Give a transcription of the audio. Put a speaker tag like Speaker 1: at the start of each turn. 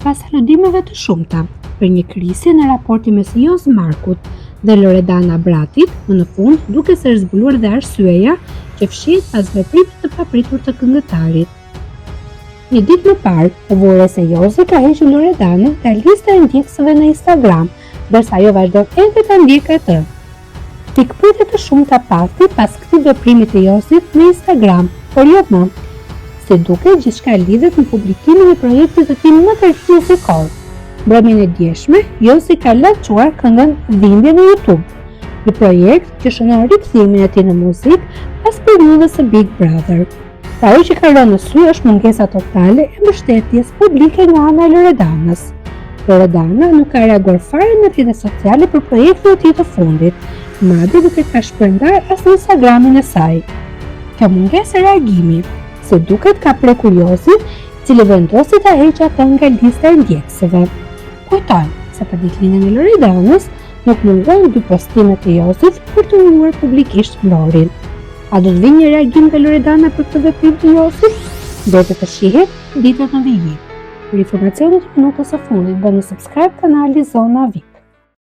Speaker 1: pas haludimeve të shumta për një krisje në raportin mes Jos Markut dhe Loredana Bratit, më në fund duke se zbuluar dhe arsyeja që fshihet pas veprimit të papritur të këngëtarit. Një ditë më parë, u vure se Josi ka hequr Loredanën nga lista e ndjekësve në Instagram, ndërsa ajo vazhdon edhe ta ndjekë atë. Pikpyetje të shumta pati pas këtij veprimi të Josit në Instagram, por jo më. Si duket, gjithçka lidhet në publikimin e projektit të tij më të ri muzikor. Mbrëmjen e djeshme, Josi ka lançuar këngën Dhimbje në YouTube, një projekt që shënon rikthimin e tij në muzikë pas periudhës së Big Brother. Ajo që ka rënë në sy është mungesa totale e mbështetjes publike nga ana e Loredanës. Loredana nuk ka reaguar fare në rrjetet sociale për projektin e tij të fundit, madje nuk e ka shpërndar as në Instagramin e saj. Kjo mungesë reagimi, si duket, ka prekur Josin, i cili vendosi ta heqë atë nga lista e ndjekësve. Kujtojmë se për ditëlindjen e Loredanës nuk mungon dy postimet e Josit për të uruar publikisht Lorin. A do të vijë një reagim nga Loredana për këtë veprim të Josit? Deri të shihet ditët në vijim. Për informacionet e minutës së fundit, bëni subscribe kanalin Zona VIP.